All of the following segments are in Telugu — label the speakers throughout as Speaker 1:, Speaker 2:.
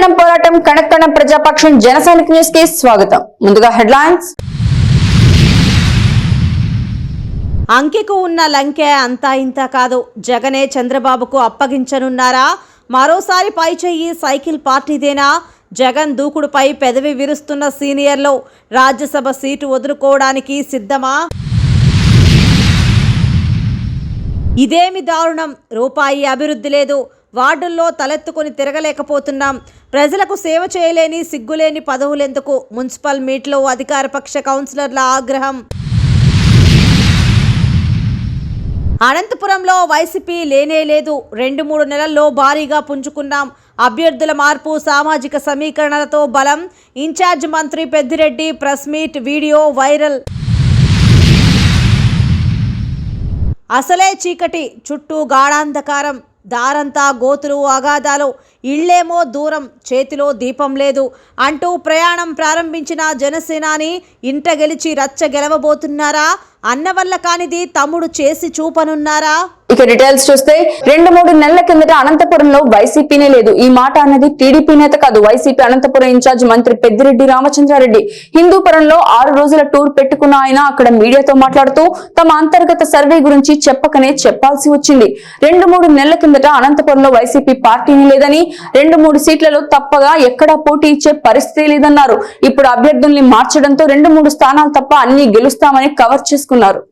Speaker 1: కనెక్తనం పోరాటం కనెక్తనం ప్రజాపక్షం జనసైనిక న్యూస్ కి స్వాగతం. ముందుగా హెడ్లైన్స్.
Speaker 2: అంకెకు ఉన్న లంకె అంతా ఇంత కాదు. జగనే చంద్రబాబుకు అప్పగించనున్నారా? మరోసారి పై చెయ్యి సైకిల్ పార్టీదేనా? జగన్ దూకుడుపై పెదవి విరుస్తున్న సీనియర్లు రాజ్యసభ సీటు వదులుకోవడానికి సిద్ధమా? ఇదేమి దారుణం, రూపాయి అభివృద్ధి లేదు, వార్డుల్లో తలెత్తుకొని తిరగలేకపోతున్నాం, ప్రజలకు సేవ చేయలేని సిగ్గులేని పదవులెందుకు? మున్సిపల్ మీట్లో అధికారపక్ష కౌన్సిలర్ల ఆగ్రహం. అనంతపురంలో వైసీపీ లేనే లేదు. 2-3 నెలల్లో భారీగా పుంజుకున్నాం. అభ్యర్థుల మార్పు, సామాజిక సమీకరణలతో బలం. ఇన్ఛార్జ్ మంత్రి Peddireddy press meet video viral. అసలే చీకటి, చుట్టూ గాఢాంధకారం, దారంతా గోతులు అగాధాలు, ఇళ్లేమో దూరం, చేతిలో దీపం లేదు అంటూ ప్రయాణం ప్రారంభించిన జనసేనాని ఇంట గెలిచి రచ్చ గెలవబోతున్నారా? అన్న వల్ల కానిది తమ్ముడు చేసి చూపనున్నారా?
Speaker 1: ఇక డీటెయిల్స్ చూస్తే 2-3 నెలల కిందట అనంతపురంలో వైసీపీనే లేదు. ఈ మాట అన్నది టీడీపీ నేత కాదు, వైసీపీ అనంతపురం ఇన్ఛార్జ్ మంత్రి పెద్దిరెడ్డి రామచంద్రారెడ్డి. హిందూపురంలో 6 రోజుల టూర్ పెట్టుకున్న ఆయన అక్కడ మీడియాతో మాట్లాడుతూ తమ అంతర్గత సర్వే గురించి చెప్పకనే చెప్పాల్సి వచ్చింది. 2-3 నెలల కిందట అనంతపురంలో వైసీపీ పార్టీని లేదని, 2-3 సీట్లలో తప్పగా ఎక్కడా పోటీ ఇచ్చే పరిస్థితి లేదన్నారు. ఇప్పుడు అభ్యర్థుల్ని మార్చడంతో 2-3 స్థానాలు తప్ప అన్ని గెలుస్తామని కవర్ చేసుకున్నారు.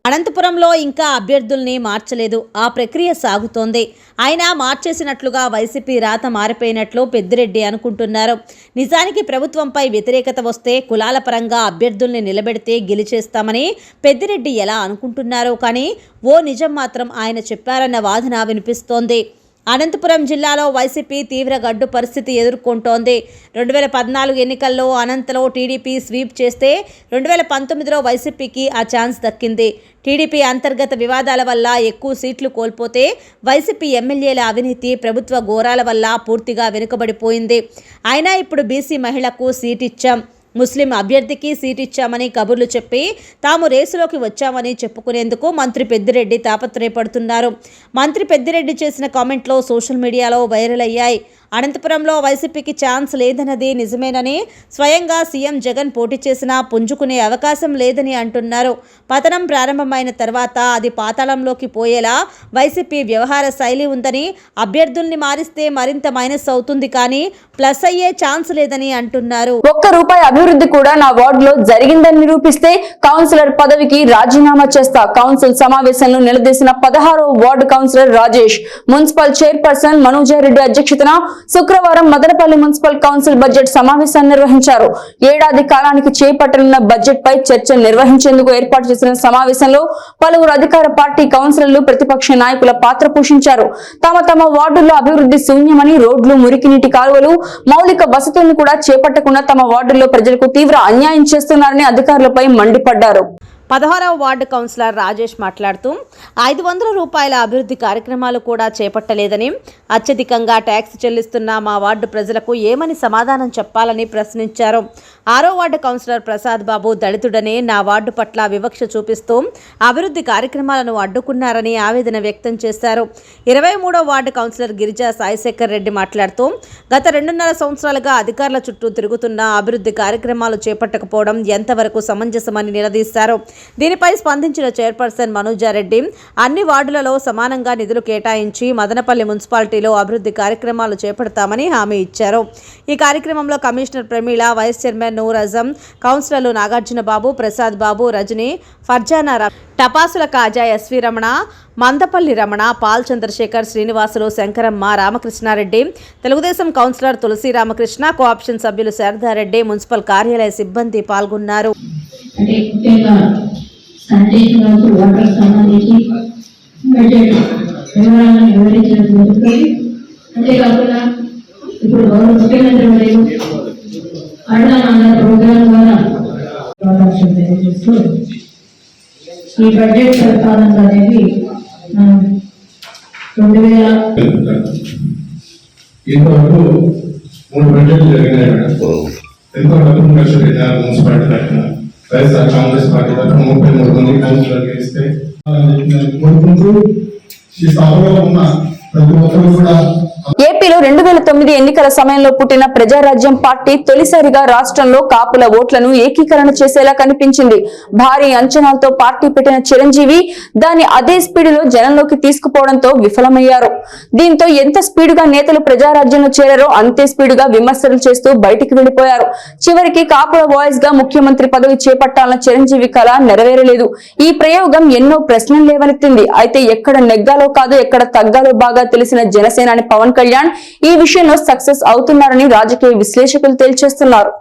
Speaker 2: అనంతపురంలో ఇంకా అభ్యర్థుల్ని మార్చలేదు, ఆ ప్రక్రియ సాగుతోంది. అయినా మార్చేసినట్లుగా వైసీపీ రాత మారిపోయినట్లు పెద్దిరెడ్డి అనుకుంటున్నారు. నిజానికి ప్రభుత్వంపై వ్యతిరేకత వస్తే కులాల పరంగా అభ్యర్థుల్ని నిలబెడితే గెలిచేస్తామని పెద్దిరెడ్డి ఎలా అనుకుంటున్నారో కానీ ఓ నిజం మాత్రం ఆయన చెప్పారన్న వాదన వినిపిస్తోంది. అనంతపురం జిల్లాలో వైసీపీ తీవ్ర గడ్డు పరిస్థితి ఎదుర్కొంటోంది. 2014 ఎన్నికల్లో అనంతలో టీడీపీ స్వీప్ చేస్తే 2019లో వైసీపీకి ఆ ఛాన్స్ దక్కింది. టీడీపీ అంతర్గత వివాదాల వల్ల ఎక్కువ సీట్లు కోల్పోతే వైసీపీ ఎమ్మెల్యేల అవినీతి, ప్రభుత్వ ఘోరాల వల్ల పూర్తిగా వెనుకబడిపోయింది. అయినా ఇప్పుడు బీసీ మహిళకు సీట్ ఇచ్చాం, ముస్లిం అభ్యర్థికి సీట్ ఇచ్చామని కబుర్లు చెప్పి తాము రేసులోకి వచ్చామని చెప్పుకునేందుకు మంత్రి పెద్దిరెడ్డి తాపత్రయపడుతున్నారు. మంత్రి పెద్దిరెడ్డి చేసిన కామెంట్లో సోషల్ మీడియాలో వైరల్ అయ్యాయి. అనంతపురంలో వైసీపీకి ఛాన్స్ లేదన్నది నిజమేనని, స్వయంగా సీఎం జగన్ పోటీ చేసినా పుంజుకునే అవకాశం లేదని అంటున్నారు. పతనం ప్రారంభమైన తర్వాత అది పాతాళంలోకి పోయేలా వైసీపీ వ్యవహార శైలి ఉందని, అభ్యర్థుల్ని మారిస్తే మరింత మైనస్ అవుతుంది కానీ ప్లస్ అయ్యే ఛాన్స్ లేదని అంటున్నారు.
Speaker 1: ₹1 అభివృద్ధి కూడా నా వార్డులో జరిగిందని నిరూపిస్తే కౌన్సిలర్ పదవికి రాజీనామా చేస్తా. కౌన్సిల్ సమావేశంలో నిలదీసిన 16వ వార్డు councillor Rajesh. Municipal chairperson Manoja Reddy అధ్యక్షతన శుక్రవారం మదనపల్లి మున్సిపల్ కౌన్సిల్ బడ్జెట్ సమావేశాన్ని నిర్వహించారు. ఏడాది కాలానికి చేపట్టనున్న బడ్జెట్ పై చర్చ నిర్వహించేందుకు ఏర్పాటు చేసిన సమావేశంలో పలువురు అధికార పార్టీ కౌన్సిలర్లు, ప్రతిపక్ష నాయకుల పాత్ర పోషించారు. తమ వార్డుల్లో అభివృద్ధి శూన్యమని, రోడ్లు, మురికినీటి కాలువలు, మౌలిక వసతులను కూడా చేపట్టకుండా తమ వార్డుల్లో ప్రజలకు తీవ్ర అన్యాయం చేస్తున్నారని అధికారులపై మండిపడ్డారు.
Speaker 2: 16వ వార్డు కౌన్సిలర్ రాజేష్ మాట్లాడుతూ ₹500 అభివృద్ధి కార్యక్రమాలు కూడా చేపట్టలేదని, అత్యధికంగా ట్యాక్స్ చెల్లిస్తున్న మా వార్డు ప్రజలకు ఏమని సమాధానం చెప్పాలని ప్రశ్నించారు. 6వ వార్డు కౌన్సిలర్ ప్రసాద్ బాబు దళితుడనే నా వార్డు పట్ల వివక్ష చూపిస్తూ అభివృద్ధి కార్యక్రమాలను అడ్డుకున్నారని ఆవేదన వ్యక్తం చేశారు. 23వ వార్డు కౌన్సిలర్ గిరిజా సాయిశేఖర్ రెడ్డి మాట్లాడుతూ గత 2.5 సంవత్సరాలుగా అధికారుల చుట్టూ తిరుగుతున్న అభివృద్ధి కార్యక్రమాలు చేపట్టకపోవడం ఎంతవరకు సమంజసమని నిలదీశారు. దీనిపై స్పందించిన చైర్పర్సన్ మనోజారెడ్డి అన్ని వార్డులలో సమానంగా నిధులు కేటాయించి మదనపల్లి మున్సిపాలిటీలో అభివృద్ధి కార్యక్రమాలు చేపడతామని హామీ ఇచ్చారు. ఈ కార్యక్రమంలో commissioner Pramila, vice chairman Noor Azam, కౌన్సిలర్లు Nagarjuna Babu, Prasad Babu, Rajani, Farzana, Tapasula Khaja, SV Ramana, Mandapalli Ramana, Paul Chandrasekhar, Srinivasulu, Shankaramma, Ramakrishna Reddy, Telugu Desam councillor Tulasi Ramakrishna, co-option సభ్యులు శారదారెడ్డి, మున్సిపల్ కార్యాలయ సిబ్బంది పాల్గొన్నారు.
Speaker 3: అంటే ముఖ్యంగా శానిటేషన్ కావచ్చు, వాటర్ సంబంధించి బడ్జెట్ వివరాలను వివరించడం జరుగుతుంది. అంతేకాకుండా ఇప్పుడు గౌరవ ముఖ్యమంత్రి మరియు అన్నదాన ప్రోగ్రాం ద్వారా తెలియజేస్తూ ఈ బడ్జెట్ ప్రతిపాదన అనేది 2000
Speaker 4: ఇంతవరకు 3 బడ్జెట్లు జరిగినాయి మేడం. ఎంతవరకు మున్సిపాలిటీ వైఎస్ఆర్ కాంగ్రెస్ పార్టీ తరఫున 33 మంది కౌన్సిలర్లు ఇస్తే కోరుకుంటూ ఈ సభలో ఉన్న ప్రతి ఒక్కరు కూడా
Speaker 1: ఏపీలో 2009 ఎన్నికల సమయంలో పుట్టిన ప్రజారాజ్యం పార్టీ తొలిసారిగా రాష్ట్రంలో కాపుల ఓట్లను ఏకీకరణ చేసేలా కనిపించింది. భారీ అంచనాలతో పార్టీ పెట్టిన చిరంజీవి దాన్ని అదే స్పీడులో జనంలోకి తీసుకుపోవడంతో విఫలమయ్యారు. దీంతో ఎంత స్పీడుగా నేతలు ప్రజారాజ్యంలో చేరారో అంతే స్పీడుగా విమర్శలు చేస్తూ బయటికి వెళ్లిపోయారు. చివరికి కాపుల వాయిస్ గా ముఖ్యమంత్రి పదవి చేపట్టాలన్న చిరంజీవి కళ నెరవేరలేదు. ఈ ప్రయోగం ఎన్నో ప్రశ్నలు లేవనెత్తింది. అయితే ఎక్కడ నెగ్గాలో కాదు ఎక్కడ తగ్గాలో బాగా తెలిసిన జనసేనాని పవన్ కళ్యాణ్ ఈ విషయంలో సక్సెస్ అవుతున్నారని రాజకీయ విశ్లేషకులు తేల్చేస్తున్నారు.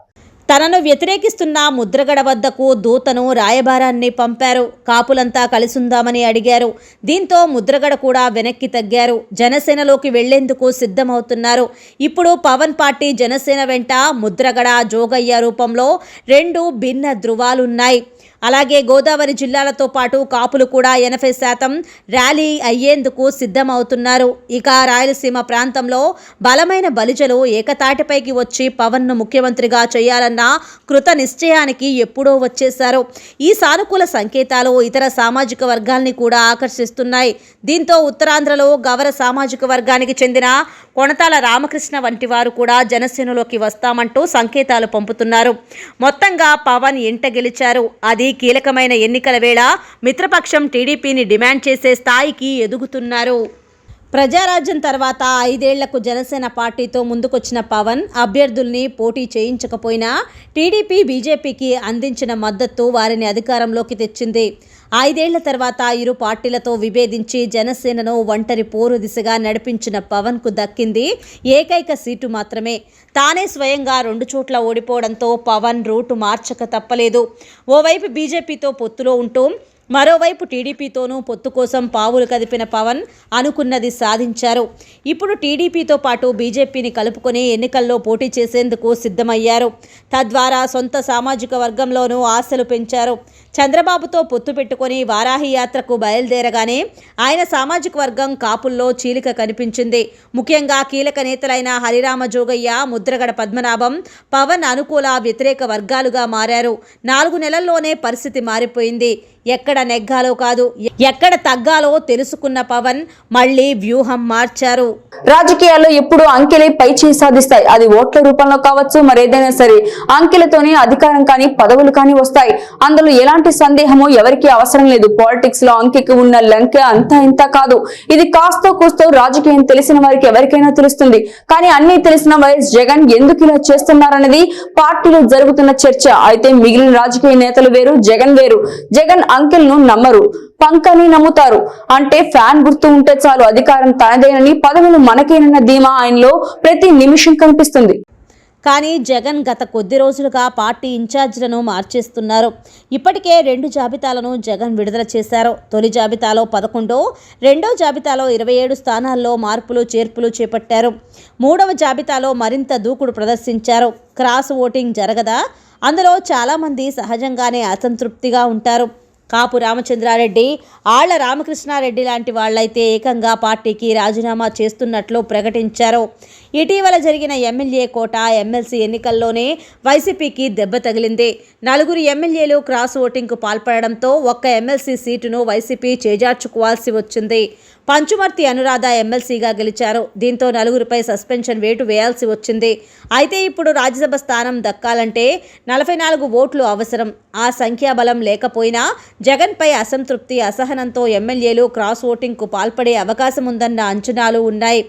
Speaker 2: తనను వ్యతిరేకిస్తున్న ముద్రగడ వద్దకు దూతను రాయబారాన్ని పంపారు. కాపులంతా కలిసుందామని అడిగారు. దీంతో ముద్రగడ కూడా వెనక్కి తగ్గారు. జనసేనలోకి వెళ్లేందుకు సిద్ధమవుతున్నారు. ఇప్పుడు పవన్ పార్టీ జనసేన వెంట ముద్రగడ జోగయ్య రూపంలో 2 భిన్న ధృవాలున్నాయి. అలాగే గోదావరి జిల్లాలతో పాటు కాపులు కూడా 80% ర్యాలీ అయ్యేందుకు సిద్ధమవుతున్నారు. ఇక రాయలసీమ ప్రాంతంలో బలమైన బలిజలు ఏకతాటిపైకి వచ్చి పవన్ను ముఖ్యమంత్రిగా చేయాలన్న కృత నిశ్చయానికి ఎప్పుడో వచ్చేశారు. ఈ సానుకూల సంకేతాలు ఇతర సామాజిక వర్గాల్ని కూడా ఆకర్షిస్తున్నాయి. దీంతో ఉత్తరాంధ్రలో గవర సామాజిక వర్గానికి చెందిన కొణతాల రామకృష్ణ వంటి వారు కూడా జనసేనలోకి వస్తామంటూ సంకేతాలు పంపుతున్నారు. మొత్తంగా పవన్ ఇంట గెలిచారు. అది కీలకమైన ఎన్నికల వేళ మిత్రపక్షం టీడీపీని డిమాండ్ చేసే స్థాయికి ఎదుగుతున్నారు. ప్రజారాజ్యం తర్వాత 5 ఏళ్లకు జనసేన పార్టీతో ముందుకొచ్చిన పవన్ అభ్యర్థుల్ని పోటీ చేయించకపోయినా టీడీపీ బీజేపీకి అందించిన మద్దతు వారిని అధికారంలోకి తెచ్చింది. 5 ఏళ్ల తర్వాత ఇరు పార్టీలతో విభేదించి జనసేనను ఒంటరి పోరు దిశగా నడిపించిన పవన్కు దక్కింది ఏకైక సీటు మాత్రమే. తానే స్వయంగా 2 చోట్ల ఓడిపోవడంతో పవన్ రూటు మార్చక తప్పలేదు. ఓవైపు బీజేపీతో పొత్తులో ఉంటూ మరోవైపు టీడీపీతోనూ పొత్తు కోసం పావులు కదిపిన పవన్ అనుకున్నది సాధించారు. ఇప్పుడు టీడీపీతో పాటు బీజేపీని కలుపుకొని ఎన్నికల్లో పోటీ చేసేందుకు సిద్ధమయ్యారు. తద్వారా సొంత సామాజిక వర్గంలోనూ ఆశలు పెంచారు. చంద్రబాబుతో పొత్తు పెట్టుకొని వారాహి యాత్రకు బయలుదేరగానే ఆయన సామాజిక వర్గం కాపుల్లో చీలిక కనిపించింది. ముఖ్యంగా కీలక నేతలైన హరిరామ జోగయ్య, ముద్రగడ పద్మనాభం పవన్ అనుకూల వ్యతిరేక వర్గాలుగా మారారు. 4 నెలల్లోనే పరిస్థితి మారిపోయింది. ఎక్కడ నెగ్గాలో కాదు ఎక్కడ తగ్గాలో తెలుసుకున్న పవన్ మళ్లీ వ్యూహం మార్చారు.
Speaker 1: రాజకీయాల్లో ఎప్పుడు అంకెలే పై చేయి సాధిస్తాయి. అది ఓట్ల రూపంలో కావచ్చు, మరేదైనా సరే అంకెలతోనే అధికారం కానీ పదవులు కానీ వస్తాయి. అందులో ఎలాంటి సందేహము ఎవరికి అవసరం లేదు. పాలిటిక్స్ లో అంకెకి ఉన్న లంకె అంతా ఇంత కాదు. ఇది కాస్తో కూస్తో రాజకీయం తెలిసిన వారికి ఎవరికైనా తెలుస్తుంది. కానీ అన్ని తెలిసిన వైఎస్ జగన్ ఎందుకు ఇలా చేస్తున్నారనేది పార్టీలో జరుగుతున్న చర్చ. అయితే మిగిలిన రాజకీయ నేతలు వేరు, జగన్ వేరు. జగన్ అంకెలను నమ్మరు, పంకని నమ్ముతారు. అంటే ఫ్యాన్ గుర్తు ఉంటే చాలు అధికారం తనదేనని, పదవులు మనకేనన్న ధీమా ఆయనలో ప్రతి నిమిషం కనిపిస్తుంది.
Speaker 2: కానీ జగన్ గత కొద్ది రోజులుగా పార్టీ ఇన్ఛార్జీలను మార్చేస్తున్నారు. ఇప్పటికే 2 జాబితాలను జగన్ విడుదల చేశారు. తొలి జాబితాలో 11, రెండో జాబితాలో 27 స్థానాల్లో మార్పులు చేర్పులు చేపట్టారు. 3వ జాబితాలో మరింత దూకుడు ప్రదర్శించారు. క్రాస్ ఓటింగ్ జరగదా? అందులో చాలామంది సహజంగానే అసంతృప్తిగా ఉంటారు. కాపు రామచంద్రారెడ్డి, ఆళ్ల రామకృష్ణారెడ్డి లాంటి వాళ్లైతే ఏకంగా పార్టీకి రాజీనామా చేస్తున్నట్లు ప్రకటించారు. ఇటీవల జరిగిన ఎమ్మెల్యే కోట, ఎమ్మెల్సీ ఎన్నికల్లోనే వైసీపీకి దెబ్బ తగిలింది. 4 ఎమ్మెల్యేలు క్రాస్ ఓటింగ్కు పాల్పడడంతో ఒక్క ఎమ్మెల్సీ సీటును వైసీపీ చేజార్చుకోవాల్సి వచ్చింది. పంచుమర్తి అనురాధ ఎమ్మెల్సీగా గెలిచారు. దీంతో 4పై సస్పెన్షన్ వేటు వేయాల్సి వచ్చింది. అయితే ఇప్పుడు రాజ్యసభ స్థానం దక్కాలంటే 44 ఓట్లు అవసరం. ఆ సంఖ్యాబలం లేకపోయినా జగన్పై అసంతృప్తి, అసహనంతో ఎమ్మెల్యేలు క్రాస్ ఓటింగ్కు పాల్పడే అవకాశం ఉందన్న అంచనాలు ఉన్నాయి.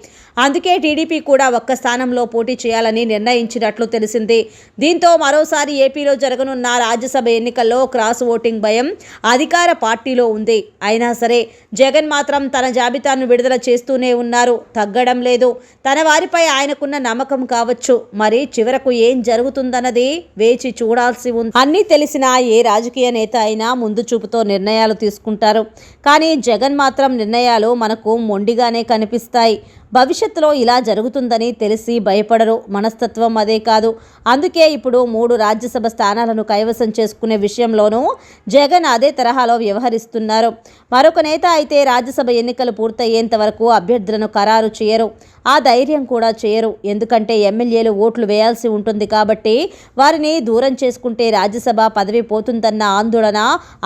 Speaker 2: అందుకే టీడీపీ కూడా ఒక్క స్థానంలో పోటీ చేయాలని నిర్ణయించినట్లు తెలిసింది. దీంతో మరోసారి ఏపీలో జరగనున్న రాజ్యసభ ఎన్నికల్లో క్రాస్ ఓటింగ్ భయం అధికార పార్టీలో ఉంది. అయినా సరే జగన్ మాత్రం తన జాబితాను విడుదల చేస్తూనే ఉన్నారు. తగ్గడం లేదు. తన వారిపై ఆయనకున్న నమ్మకం కావచ్చు. మరి చివరకు ఏం జరుగుతుందన్నది వేచి చూడాల్సి ఉంది. అన్నీ తెలిసిన ఏ రాజకీయ నేత అయినా ముందు చూపుతో నిర్ణయాలు తీసుకుంటారు. కానీ జగన్ మాత్రం నిర్ణయాలు మనకు మొండిగానే కనిపిస్తాయి. భవిష్యత్తులో ఇలా జరుగుతుందని తెలిసి భయపడరు. మనస్తత్వం అదే కాదు. అందుకే ఇప్పుడు 3 రాజ్యసభ స్థానాలను కైవసం చేసుకునే విషయంలోనూ జగన్ అదే తరహాలో వ్యవహరిస్తున్నారు. మరొక నేత అయితే రాజ్యసభ ఎన్నికలు పూర్తయ్యేంత వరకు అభ్యర్థులను ఖరారు చేయరు. ఆ ధైర్యం కూడా చేయరు. ఎందుకంటే ఎమ్మెల్యేలు ఓట్లు వేయాల్సి ఉంటుంది కాబట్టి వారిని దూరం చేసుకుంటే రాజ్యసభ పదవి పోతుందన్న ఆందోళన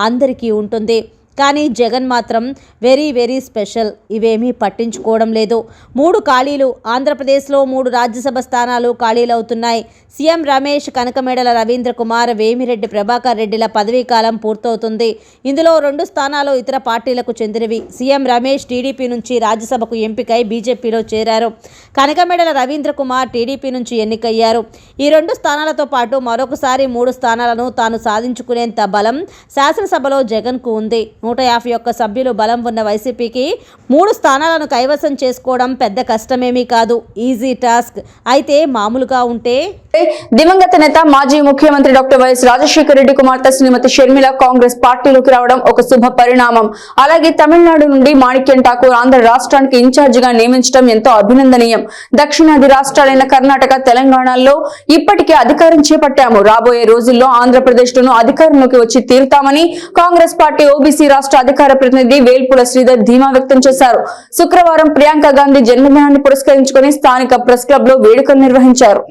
Speaker 2: అందరికీ ఉంటుంది. కానీ జగన్ మాత్రం వెరీ వెరీ స్పెషల్, ఇవేమీ పట్టించుకోవడం లేదు. 3 ఖాళీలు, ఆంధ్రప్రదేశ్లో 3 రాజ్యసభ స్థానాలు ఖాళీలవుతున్నాయి. సీఎం రమేష్, కనకమేడల రవీంద్ర కుమార్, వేమిరెడ్డి ప్రభాకర్ రెడ్డిల పదవీకాలం పూర్తవుతుంది. ఇందులో 2 స్థానాలు ఇతర పార్టీలకు చెందినవి. సీఎం రమేష్ టీడీపీ నుంచి రాజ్యసభకు ఎంపికై బీజేపీలో చేరారు. కనకమేడల రవీంద్ర కుమార్ టీడీపీ నుంచి ఎన్నికయ్యారు. ఈ 2 స్థానాలతో పాటు మరొకసారి 3 స్థానాలను తాను సాధించుకునేంత బలం శాసనసభలో జగన్కు ఉంది. 151 సభ్యులు బలం ఉన్న వైసీపీకి 3 స్థానాలను కైవసం చేసుకోవడం పెద్ద కష్టమేమీ కాదు, ఈజీ టాస్క్. అయితే మామూలుగా ఉంటే
Speaker 1: దివంగత నేత మాజీ ముఖ్యమంత్రి డాక్టర్ వైఎస్ రాజశేఖర రెడ్డి కుమార్తె శ్రీమతి షర్మిల కాంగ్రెస్ పార్టీలోకి రావడం ఒక శుభ పరిణామం. అలాగే తమిళనాడు నుండి మాణిక్యం ఠాకూర్ ఆంధ్ర రాష్ట్రానికి ఇన్ఛార్జిగా నియమించడం ఎంతో అభినందనీయం. దక్షిణాది రాష్ట్రాలైన కర్ణాటక, తెలంగాణలో ఇప్పటికే అధికారం చేపట్టాము. రాబోయే రోజుల్లో ఆంధ్రప్రదేశ్ లోను అధికారంలోకి వచ్చి తీరుతామని కాంగ్రెస్ పార్టీ ఓబీసీ రాష్ట్ర అధికార ప్రతినిధి వేల్పుల శ్రీధర్ ధీమా వ్యక్తం చేశారు. శుక్రవారం ప్రియాంక గాంధీ జన్మదినాన్ని పురస్కరించుకుని స్థానిక ప్రెస్ క్లబ్ లో వేడుకలు నిర్వహించారు.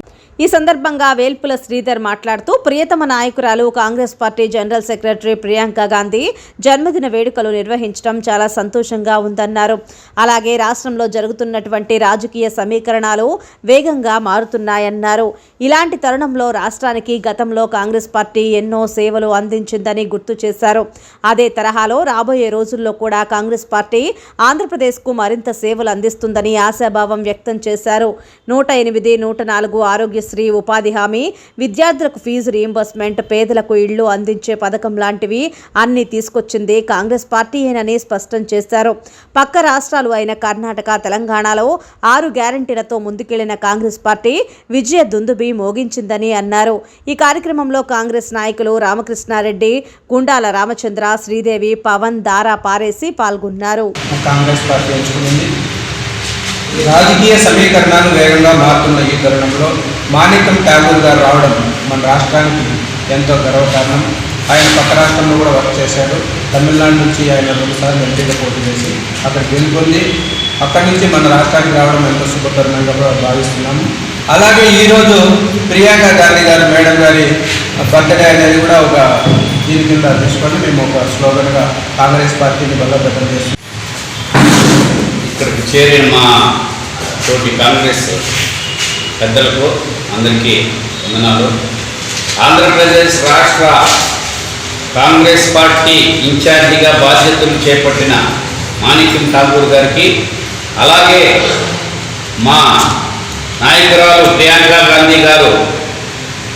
Speaker 2: ఈ సందర్భంగా వేల్పుల శ్రీధర్ మాట్లాడుతూ, ప్రియతమ నాయకురాలు Congress party general secretary Priyanka Gandhi జన్మదిన వేడుకలు నిర్వహించడం చాలా సంతోషంగా ఉందన్నారు. అలాగే రాష్ట్రంలో జరుగుతున్నటువంటి రాజకీయ సమీకరణాలు వేగంగా మారుతున్నాయన్నారు. ఇలాంటి తరుణంలో రాష్ట్రానికి గతంలో కాంగ్రెస్ పార్టీ ఎన్నో సేవలు అందించిందని గుర్తు చేశారు. అదే తరహాలో రాబోయే రోజుల్లో కూడా కాంగ్రెస్ పార్టీ ఆంధ్రప్రదేశ్కు మరింత సేవలు అందిస్తుందని ఆశాభావం వ్యక్తం చేశారు. 108, 104 ఆరోగ్యశ్రీ, ఉపాధి హామీ, విద్యార్థులకు ఫీజు రీయింబర్స్మెంట్, పేదలకు ఇళ్లు అందించే పథకం లాంటివి అన్ని తీసుకొచ్చింది కాంగ్రెస్ పార్టీయేనని స్పష్టం చేశారు. పక్క రాష్ట్రాలు అయిన కర్ణాటక, తెలంగాణలో 6 గ్యారంటీలతో ముందుకెళ్లిన కాంగ్రెస్ పార్టీ విజయ దుందుబి మోగించిందని అన్నారు. ఈ కార్యక్రమంలో కాంగ్రెస్ నాయకులు రామకృష్ణారెడ్డి, గుండాల రామచంద్ర, శ్రీదేవి, పవన్, దారా పారేసి పాల్గొన్నారు.
Speaker 5: కాంగ్రెస్ పార్టీ ఎంచుకునింది. రాజకీయ సమీకరణాలు వేగంగా మారుతున్న ఈ తరుణంలో మాణిక్యం ఠాకూర్ గారు రావడం మన రాష్ట్రానికి ఎంతో గర్వకారణం. ఆయన పక్క రాష్ట్రంలో కూడా వర్క్ చేశాడు. తమిళనాడు నుంచి ఆయన 2 సార్లు ఎంపీగా పోటీ చేసి అక్కడ గెలుపొంది అక్కడి నుంచి మన రాష్ట్రానికి రావడం ఎంతో శుభతరుణంగా భావిస్తున్నాము. అలాగే ఈరోజు ప్రియాంక గాంధీ గారు మేడం గారి బర్త్డే అనేది కూడా ఒక దీని కింద తీసుకొని మేము ఒక స్లోగన్గా కాంగ్రెస్ పార్టీని బలోపేతం చేస్తున్నాం.
Speaker 6: ఇక్కడికి చేరిన మా తోటి కాంగ్రెస్ పెద్దలకు అందరికీ వందనాలు. ఆంధ్రప్రదేశ్ రాష్ట్ర కాంగ్రెస్ పార్టీ ఇన్ఛార్జిగా బాధ్యతలు చేపట్టిన మాణిక్యం ఠాకూర్ గారికి, అలాగే మా నాయకురాలు ప్రియాంక గాంధీ గారు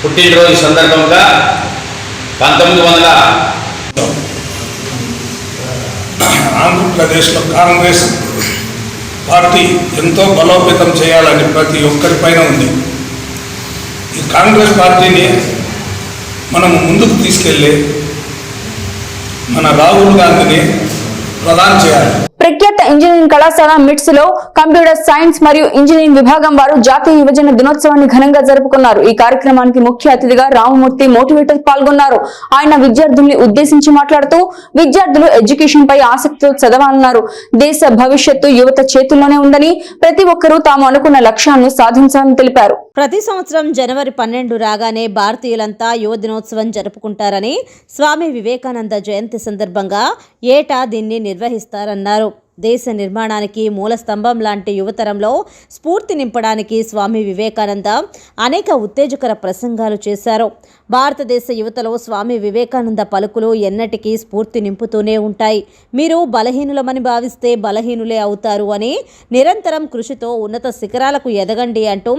Speaker 6: పుట్టినరోజు సందర్భంగా 1900
Speaker 7: ఆంధ్రప్రదేశ్లో కాంగ్రెస్ పార్టీ ఎంతో బలోపేతం చేయాలని ప్రతి ఒక్కరిపైన ఉంది. ఈ కాంగ్రెస్ పార్టీని మనం ముందుకు తీసుకెళ్ళి మన రాహుల్ గాంధీని ప్రధాని చేయాలి.
Speaker 1: ప్రఖ్యాత ఇంజనీరింగ్ కళాశాల మిట్స్ లో కంప్యూటర్ సైన్స్ మరియు ఇంజనీరింగ్ విభాగం వారు జాతీయ యువజన దినోత్సవాన్ని ఘనంగా జరుపుకున్నారు. ఈ కార్యక్రమానికి ముఖ్య అతిథిగా రామమూర్తి మోటివేటర్ పాల్గొన్నారు. ఆయన విద్యార్థుల్ని ఉద్దేశించి మాట్లాడుతూ, విద్యార్థులు ఎడ్యుకేషన్ పై ఆసక్తితో చదవాలన్నారు. దేశ భవిష్యత్తు యువత చేతుల్లోనే ఉందని, ప్రతి ఒక్కరూ తాము అనుకున్న లక్ష్యాలను సాధించాలని తెలిపారు.
Speaker 2: ప్రతి సంవత్సరం జనవరి 12 రాగానే భారతీయులంతా యువ దినోత్సవం జరుపుకుంటారని, స్వామి వివేకానంద జయంతి సందర్భంగా ఏటా దీన్ని నిర్వహిస్తారన్నారు. దేశ నిర్మాణానికి మూల స్తంభం లాంటి యువతరంలో స్ఫూర్తి నింపడానికి స్వామి వివేకానంద అనేక ఉత్తేజకర ప్రసంగాలు చేశారు. భారతదేశ యువతలో స్వామి వివేకానంద పలుకులు ఎన్నటికీ స్ఫూర్తి నింపుతూనే ఉంటాయి. మీరు బలహీనులమని భావిస్తే బలహీనులే అవుతారు అని, నిరంతరం కృషితో ఉన్నత శిఖరాలకు ఎదగండి అంటూ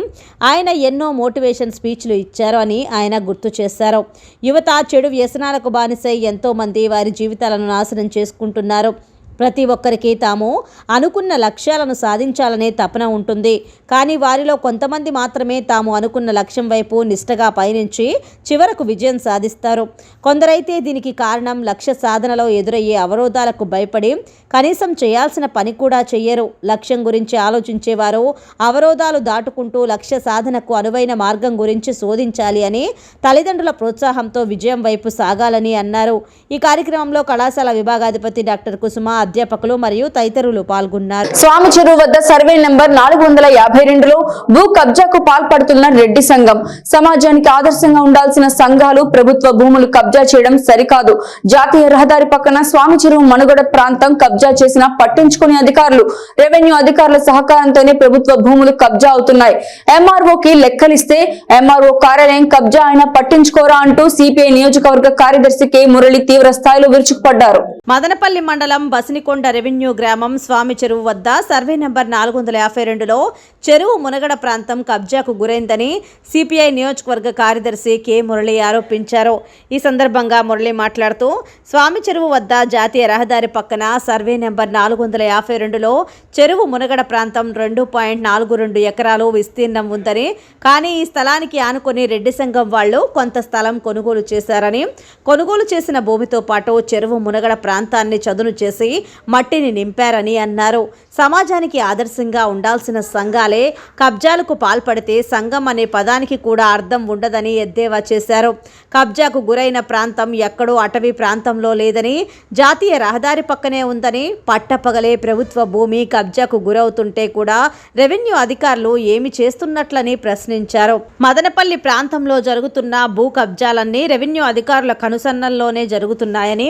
Speaker 2: ఆయన ఎన్నో మోటివేషన్ స్పీచ్లు ఇచ్చారు అని ఆయన గుర్తు చేశారు. యువత చెడు వ్యసనాలకు బానిసై ఎంతో మంది వారి జీవితాలను నాశనం చేసుకుంటున్నారు. ప్రతి ఒక్కరికి తాము అనుకున్న లక్ష్యాలను సాధించాలనే తపన ఉంటుంది. కానీ వారిలో కొంతమంది మాత్రమే తాము అనుకున్న లక్ష్యం వైపు నిష్టగా పయనించి చివరకు విజయం సాధిస్తారు. కొందరైతే దీనికి కారణం లక్ష్య సాధనలో ఎదురయ్యే అవరోధాలకు భయపడి కనీసం చేయాల్సిన పని కూడా చెయ్యరు. లక్ష్యం గురించి ఆలోచించేవారు అవరోధాలు దాటుకుంటూ లక్ష్య సాధనకు అనువైన మార్గం గురించి శోధించాలి అని, తల్లిదండ్రుల ప్రోత్సాహంతో విజయం వైపు సాగాలని అన్నారు. ఈ కార్యక్రమంలో కళాశాల విభాగాధిపతి డాక్టర్ కుసుమ, అధ్యాపకులు మరియు తదితరులు పాల్గొన్నారు.
Speaker 1: స్వామి చెరువు వద్ద సర్వే నెంబర్ 452లో భూ కబ్జాకు పాల్పడుతున్న రెడ్డి సంఘం. సమాజానికి ఆదర్శంగా ఉండాల్సిన సంఘాలు ప్రభుత్వ భూములు కబ్జా చేయడం సరికాదు. జాతీయ రహదారి పక్కన స్వామి చెరువు మనుగడ ప్రాంతం కబ్జా చేసినా పట్టించుకునే అధికారులు, రెవెన్యూ అధికారుల సహకారంతోనే ప్రభుత్వ భూములు కబ్జా అవుతున్నాయి. ఎంఆర్ఓకి లెక్కలిస్తే ఎంఆర్ఓ కార్యాలయం కబ్జా అయినా పట్టించుకోరా అంటూ సిపిఐ నియోజకవర్గ కార్యదర్శి కె మురళి తీవ్ర స్థాయిలో విరుచుకుపడ్డారు.
Speaker 2: మదనపల్లి మండలం బసినికొండ రెవెన్యూ గ్రామం స్వామి చెరువు వద్ద సర్వే నెంబర్ 452లో చెరువు మునగడ ప్రాంతం కబ్జాకు గురైందని సిపిఐ నియోజకవర్గ కార్యదర్శి కె మురళి ఆరోపించారు. ఈ సందర్భంగా మురళి మాట్లాడుతూ స్వామి చెరువు వద్ద జాతీయ రహదారి పక్కన సర్వే నెంబర్ 452లో చెరువు మునగడ ప్రాంతం 2.42 ఎకరాలు విస్తీర్ణం ఉందని, కానీ ఈ స్థలానికి ఆనుకొని రెడ్డి సంఘం వాళ్లు కొంత స్థలం కొనుగోలు చేశారని, కొనుగోలు చేసిన భూమితో పాటు చెరువు మునగడ ప్రాంతాన్ని చదును చేసి మట్టిని నింపారని అన్నారు. సమాజానికి ఆదర్శంగా ఉండాల్సిన సంఘాలే కబ్జాలకు పాల్పడితే సంఘం అనే పదానికి కూడా అర్థం ఉండదని ఎద్దేవా చేశారు. కబ్జాకు గురైన ప్రాంతం ఎక్కడో అటవీ ప్రాంతంలో లేదని, జాతీయ రహదారి పక్కనే ఉందని, పట్టపగలే ప్రభుత్వ భూమి కబ్జాకు గురవుతుంటే కూడా రెవెన్యూ అధికారులు ఏమి చేస్తున్నట్లని ప్రశ్నించారు. మదనపల్లి ప్రాంతంలో జరుగుతున్న భూ కబ్జాలన్నీ రెవెన్యూ అధికారుల కనుసన్నల్లోనే జరుగుతున్నాయని,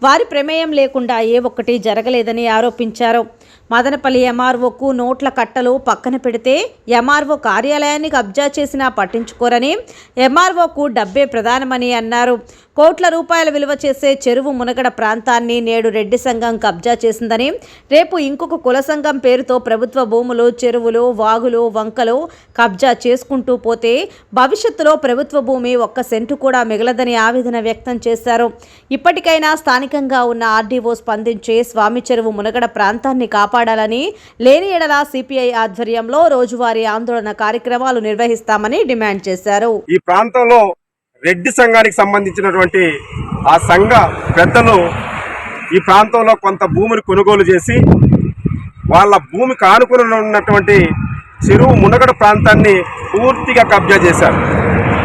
Speaker 2: వారి ప్రమేయం లేకుండా ఏ ఒక్కటి జరగలేదని ఆరోపించారు. మదనపల్లి ఎంఆర్ఓకు నోట్ల కట్టలు పక్కన పెడితే ఎంఆర్ఓ కార్యాలయాన్ని కబ్జా చేసినా పట్టించుకోరని, ఎంఆర్ఓకు డబ్బే ప్రధానమని అన్నారు. కోట్ల రూపాయల విలువ చేసే చెరువు మునగడ ప్రాంతాన్ని నేడు రెడ్డి సంఘం కబ్జా చేసిందని, రేపు ఇంకొక కుల సంఘం పేరుతో ప్రభుత్వ భూములు, చెరువులు, వాగులు, వంకలు కబ్జా చేసుకుంటూ పోతే భవిష్యత్తులో ప్రభుత్వ భూమి ఒక్క సెంటు కూడా మిగలదని ఆవేదన వ్యక్తం చేశారు. ఇప్పటికైనా స్థానికంగా ఉన్న ఆర్డీఓ స్పందించి స్వామి చెరువు మునగడ ప్రాంతాన్ని కాపాడాలని, లేని ఎడల సిపిఐ ఆధ్వర్యంలో రోజువారీ ఆందోళన కార్యక్రమాలు నిర్వహిస్తామని డిమాండ్ చేశారు.
Speaker 8: ఈ ప్రాంతంలో రెడ్డి సంఘానికి సంబంధించినటువంటి ఆ సంఘ పెద్దలు ఈ ప్రాంతంలో కొంత భూమిని కొనుగోలు చేసి వాళ్ళ భూమికి ఆనుకుని ఉన్నటువంటి చెరువు మునగడ ప్రాంతాన్ని పూర్తిగా కబ్జా చేశారు.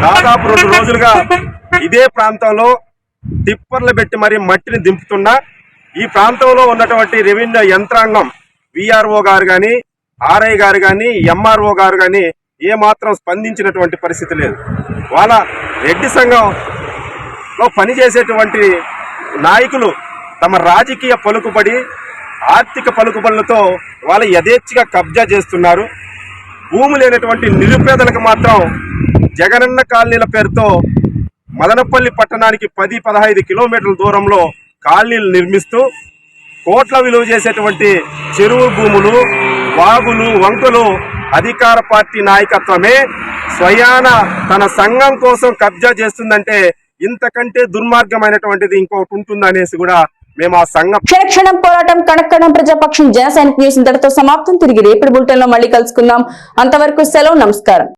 Speaker 8: దాదాపు 2 రోజులుగా ఇదే ప్రాంతంలో టిప్పర్లు పెట్టి మరి మట్టిని దింపుతున్నా ఈ ప్రాంతంలో ఉన్నటువంటి రెవెన్యూ యంత్రాంగం, విఆర్ఓ గారు కానీ, ఆర్ఐ గారు కానీ, ఎంఆర్ఓ గారు కానీ ఏమాత్రం స్పందించినటువంటి పరిస్థితి లేదు. వాళ్ళ రెడ్డి సంఘంలో పనిచేసేటువంటి నాయకులు తమ రాజకీయ పలుకుబడి, ఆర్థిక పలుకుబడులతో వాళ్ళ యథేచ్ఛగా కబ్జా చేస్తున్నారు. భూమి లేనటువంటి నిరుపేదలకు మాత్రం జగనన్న కాలనీల పేరుతో మదనపల్లి పట్టణానికి 10-15 కిలోమీటర్ల దూరంలో కాలనీలు నిర్మిస్తూ కోట్ల విలువ చేసేటువంటి చెరువు భూములు, వాగులు, వంకలు అధికార పార్టీ నాయకత్వమే స్వయాన తన సంఘం కోసం కబ్జా చేస్తుందంటే ఇంతకంటే దుర్మార్గమైనటువంటిది ఇంకొకటి ఉంటుందనేసి కూడా మేము ఆ సంఘం
Speaker 1: క్షణక్షణం పోరాటం కణక్కణం ప్రజాపక్షం జన సైనిక్ న్యూస్ ఇంతటితో సమాప్తం. తిరిగి రేపటి బులెటిన్ లో మళ్ళీ కలుసుకుందాం. అంతవరకు సెలవు, నమస్కారం.